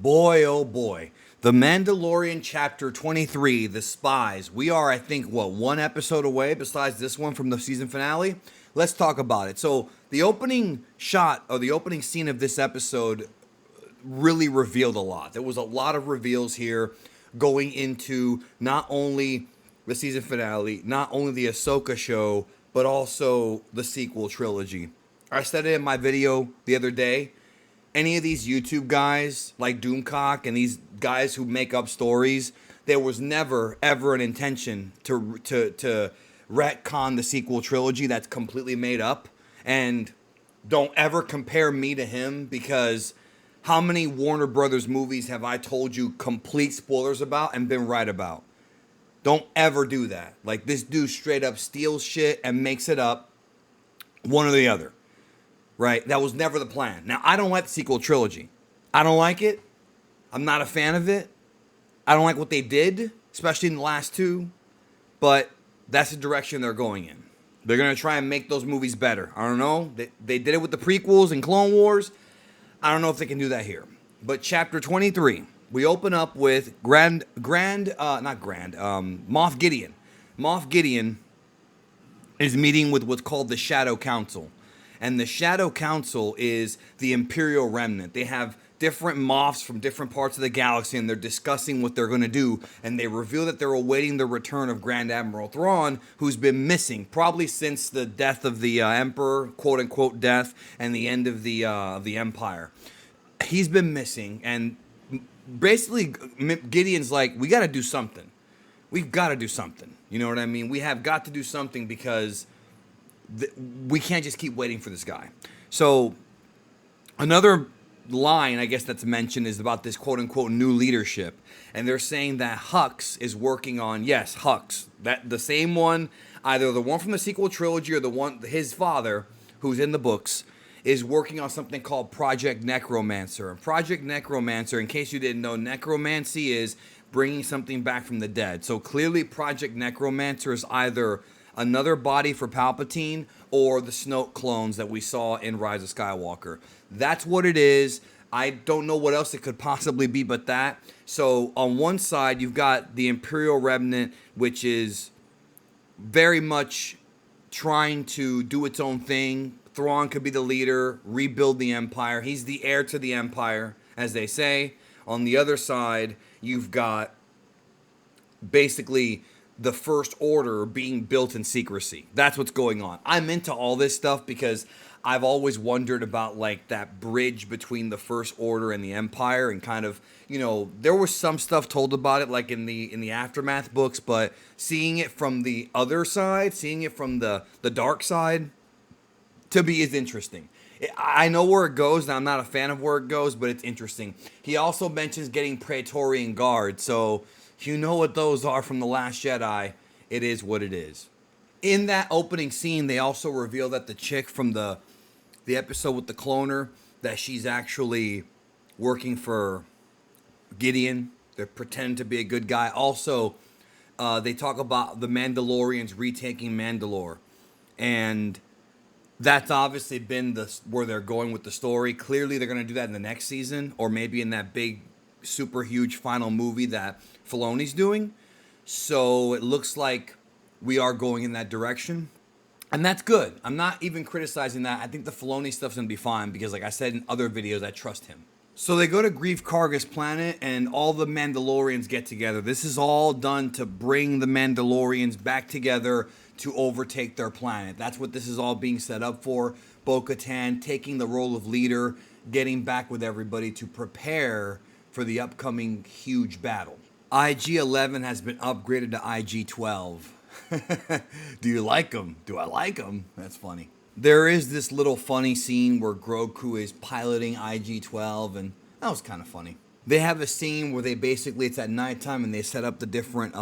Boy, oh boy. The Mandalorian Chapter 23, The Spies. We are, I think, one episode away besides this one from the season finale? Let's talk about it. So, the opening shot, or the opening scene of this episode really revealed a lot. There was a lot of reveals here going into not only the season finale, not only the Ahsoka show, but also the sequel trilogy. I said it in my video the other day. Any of these YouTube guys like Doomcock and these guys who make up stories, there was never ever an intention to retcon the sequel trilogy. That's completely made up. And don't ever compare me to him, because how many Warner Brothers movies have I told you complete spoilers about and been right about? Don't ever do that. Like, this dude straight up steals shit and makes it up, one or the other. Right? That was never the plan. Now, I don't like the sequel trilogy. I don't like it. I'm not a fan of it. I don't like what they did, especially in the last two. But that's the direction they're going in. They're going to try and make those movies better. I don't know. They did it with the prequels and Clone Wars. I don't know if they can do that here. But Chapter 23, we open up with Moff Gideon. Moff Gideon is meeting with what's called the Shadow Council. And the Shadow Council is the Imperial Remnant. They have different Moffs from different parts of the galaxy, and they're discussing what they're going to do. And they reveal that they're awaiting the return of Grand Admiral Thrawn, who's been missing probably since the death of the Emperor, quote-unquote death, and the end of the Empire. He's been missing, and basically Gideon's like, we got to do something. We've got to do something. You know what I mean? We have got to do something, because we can't just keep waiting for this guy. So another line, I guess, that's mentioned is about this quote-unquote new leadership. And they're saying that Hux is working on, yes, Hux, that the same one, either the one from the sequel trilogy or the one, his father, who's in the books, is working on something called Project Necromancer. And Project Necromancer, in case you didn't know, necromancy is bringing something back from the dead. So clearly Project Necromancer is either another body for Palpatine or the Snoke clones that we saw in Rise of Skywalker. That's what it is. I don't know what else it could possibly be but that. So on one side, you've got the Imperial Remnant, which is very much trying to do its own thing. Thrawn could be the leader, rebuild the Empire. He's the heir to the Empire, as they say. On the other side, you've got basically the First Order being built in secrecy. That's what's going on. I'm into all this stuff because I've always wondered about, like, that bridge between the First Order and the Empire, and kind of, you know, there was some stuff told about it, like in the Aftermath books, but seeing it from the other side, seeing it from the dark side, to me is interesting. I know where it goes, and I'm not a fan of where it goes, but it's interesting. He also mentions getting Praetorian Guard, so you know what those are from The Last Jedi. It is what it is. In that opening scene, they also reveal that the chick from the episode with the cloner, that she's actually working for Gideon. They're pretending to be a good guy. Also, they talk about the Mandalorians retaking Mandalore. And that's obviously been where they're going with the story. Clearly, they're going to do that in the next season, or maybe in that big, super huge final movie that Filoni's doing. So it looks like we are going in that direction. And that's good. I'm not even criticizing that. I think the Filoni stuff's going to be fine because, like I said in other videos, I trust him. So they go to Grief Karga's planet, and all the Mandalorians get together. This is all done to bring the Mandalorians back together to overtake their planet. That's what this is all being set up for. Bo-Katan taking the role of leader, getting back with everybody to prepare for the upcoming huge battle. IG-11 has been upgraded to IG-12. Do you like them? Do I like them? That's funny. There is this little funny scene where Grogu is piloting IG-12, and that was kind of funny. They have a scene where it's at nighttime, and they set up the different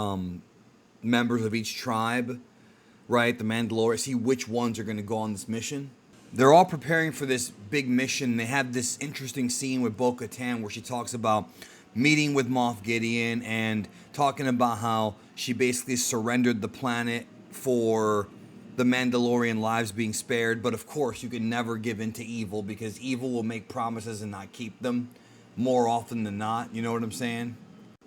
members of each tribe, right? The Mandalorians, see which ones are going to go on this mission. They're all preparing for this big mission. They have this interesting scene with Bo-Katan where she talks about meeting with Moff Gideon and talking about how she basically surrendered the planet for the Mandalorian lives being spared. But of course, you can never give in to evil, because evil will make promises and not keep them. more often than not. You know what I'm saying?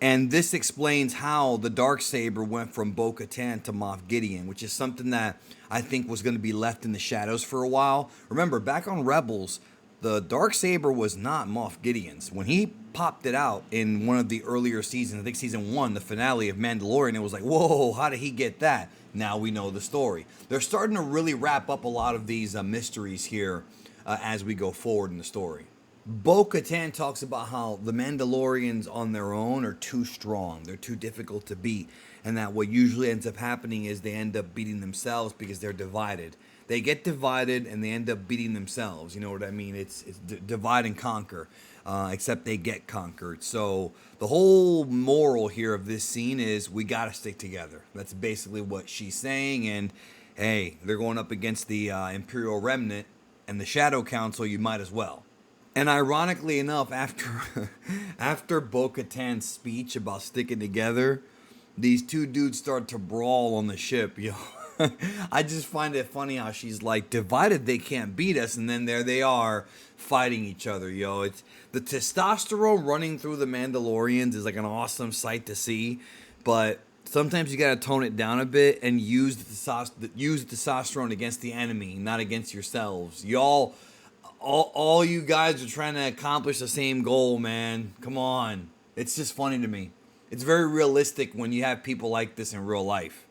And this explains how the Darksaber went from Bo-Katan to Moff Gideon, which is something that I think was going to be left in the shadows for a while. Remember, back on Rebels, the Darksaber was not Moff Gideon's. When he popped it out in one of the earlier seasons, I think season 1, the finale of Mandalorian, it was like, whoa, how did he get that? Now we know the story. They're starting to really wrap up a lot of these mysteries here as we go forward in the story. Bo-Katan talks about how the Mandalorians on their own are too strong. They're too difficult to beat. And that what usually ends up happening is they end up beating themselves because they're divided. They get divided and they end up beating themselves. You know what I mean? It's divide and conquer, except they get conquered. So the whole moral here of this scene is we got to stick together. That's basically what she's saying. And hey, they're going up against the Imperial Remnant and the Shadow Council. You might as well. And ironically enough, after Bo-Katan's speech about sticking together, these two dudes start to brawl on the ship, yo. I just find it funny how she's like, divided they can't beat us, and then there they are fighting each other, yo. It's the testosterone running through the Mandalorians is like an awesome sight to see, but sometimes you gotta tone it down a bit and use the testosterone against the enemy, not against yourselves. Y'all, all you guys are trying to accomplish the same goal, man. Come on. It's just funny to me. It's very realistic when you have people like this in real life.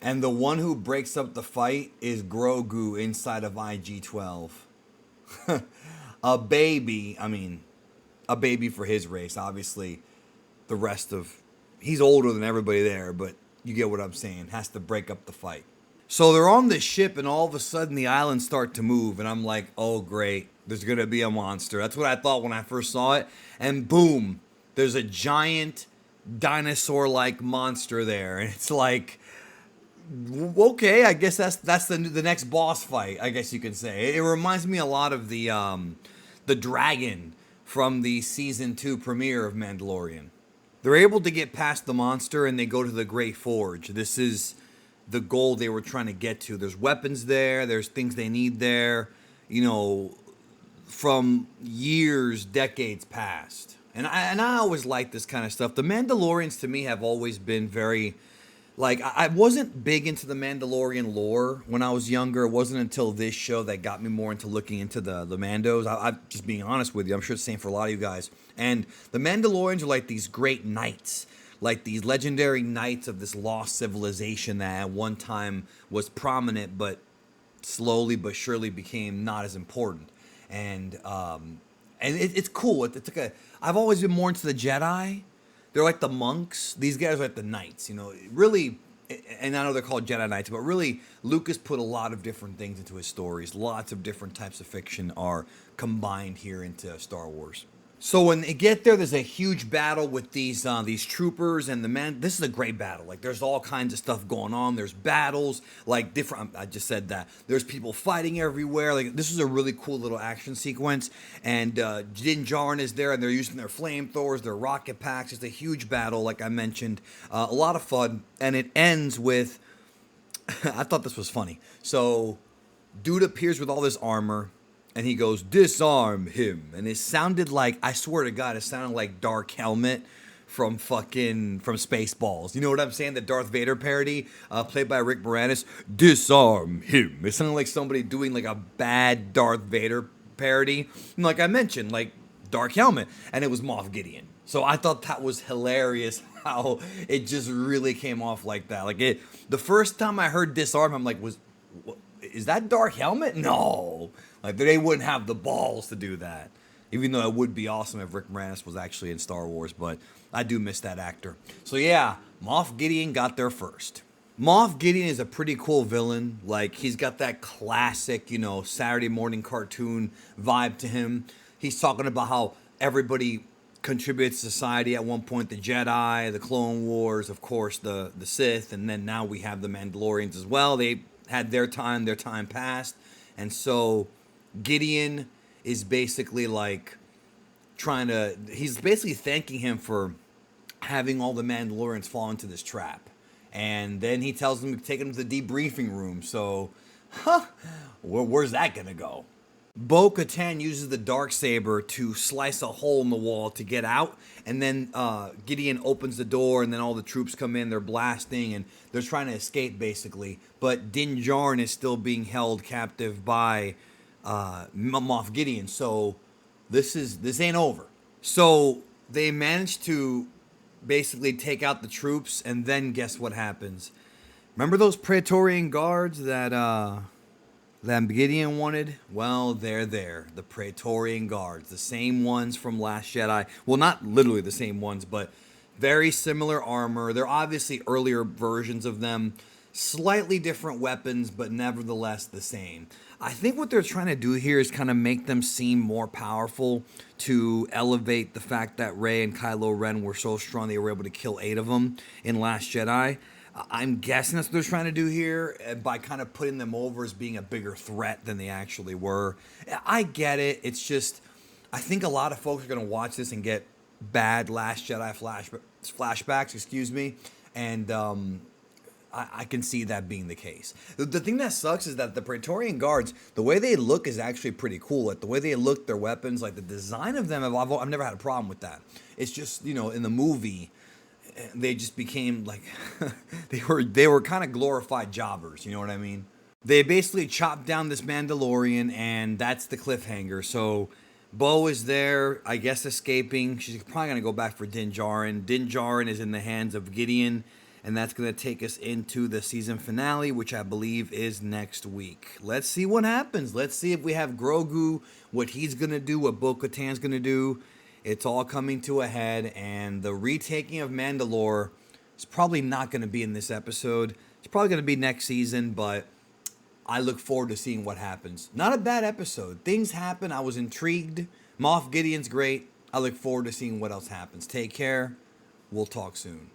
And the one who breaks up the fight is Grogu inside of IG-12. A baby for his race. Obviously, the rest of... He's older than everybody there, but you get what I'm saying. Has to break up the fight. So they're on this ship, and all of a sudden the islands start to move, and I'm like, oh, great. There's going to be a monster. That's what I thought when I first saw it. And boom, there's a giant dinosaur-like monster there. And it's like... Okay, I guess that's the next boss fight, I guess you could say. It reminds me a lot of the dragon from the season 2 premiere of Mandalorian. They're able to get past the monster and they go to the Great Forge. This is the goal they were trying to get to. There's weapons there, there's things they need there, you know, from years, decades past. And I always like this kind of stuff. The Mandalorians to me have always been very... Like, I wasn't big into the Mandalorian lore when I was younger. It wasn't until this show that got me more into looking into the Mandos. I'm just being honest with you. I'm sure it's the same for a lot of you guys. And the Mandalorians are like these great knights, like these legendary knights of this lost civilization that at one time was prominent, but slowly but surely became not as important. And it's cool. It's like I've always been more into the Jedi. They're like the monks. These guys are like the knights, you know. Really, and I know they're called Jedi Knights, but really, Lucas put a lot of different things into his stories. Lots of different types of fiction are combined here into Star Wars. So when they get there, there's a huge battle with these troopers and the men. This is a great battle. Like, there's all kinds of stuff going on. There's battles, like different. I just said that. There's people fighting everywhere. Like, this is a really cool little action sequence. And Din Djarin is there, and they're using their flamethrowers, their rocket packs. It's a huge battle, like I mentioned. A lot of fun, and it ends with. I thought this was funny. So, dude appears with all this armor. And he goes, disarm him. And it sounded like, I swear to God, it sounded like Dark Helmet from Spaceballs. You know what I'm saying? The Darth Vader parody, played by Rick Moranis. Disarm him. It sounded like somebody doing like a bad Darth Vader parody. And like I mentioned, like Dark Helmet. And it was Moff Gideon. So I thought that was hilarious how it just really came off like that. Like the first time I heard disarm, I'm like, is that Dark Helmet? No. Like, they wouldn't have the balls to do that. Even though it would be awesome if Rick Moranis was actually in Star Wars. But I do miss that actor. So, yeah, Moff Gideon got there first. Moff Gideon is a pretty cool villain. Like, he's got that classic, you know, Saturday morning cartoon vibe to him. He's talking about how everybody contributes to society at one point. The Jedi, the Clone Wars, of course, the Sith. And then now we have the Mandalorians as well. They had their time passed. And so... Gideon is basically like he's basically thanking him for having all the Mandalorians fall into this trap. And then he tells them to take them to the debriefing room. So, where's that going to go? Bo-Katan uses the Darksaber to slice a hole in the wall to get out, and then Gideon opens the door, and then all the troops come in. They're blasting, and they're trying to escape, basically. But Din Djarin is still being held captive by Moff Gideon. So this ain't over. So they managed to basically take out the troops, and then guess what happens? Remember those Praetorian guards that Gideon wanted? Well, they're there. The Praetorian Guards. The same ones from Last Jedi. Well, not literally the same ones, but very similar armor. They're obviously earlier versions of them. Slightly different weapons, but nevertheless the same. I think what they're trying to do here is kind of make them seem more powerful to elevate the fact that Rey and Kylo Ren were so strong they were able to kill 8 of them in Last Jedi. I'm guessing that's what they're trying to do here by kind of putting them over as being a bigger threat than they actually were. I get it. It's just, I think a lot of folks are going to watch this and get bad Last Jedi flashbacks, excuse me, and I can see that being the case. The thing that sucks is that the Praetorian Guards, the way they look is actually pretty cool. Like the way they look, their weapons, like the design of them, I've never had a problem with that. It's just, in the movie, they just became like they were kind of glorified jobbers, you know what I mean? They basically chopped down this Mandalorian, and that's the cliffhanger. So Bo is there, I guess, escaping. She's probably gonna go back for Din Djarin. Din Djarin is in the hands of Gideon, and that's gonna take us into the season finale, which I believe is next week. Let's see what happens. Let's see if we have Grogu, what he's gonna do, what Bo-Katan's gonna do. It's all coming to a head, and the retaking of Mandalore is probably not going to be in this episode. It's probably going to be next season, but I look forward to seeing what happens. Not a bad episode. Things happen. I was intrigued. Moff Gideon's great. I look forward to seeing what else happens. Take care. We'll talk soon.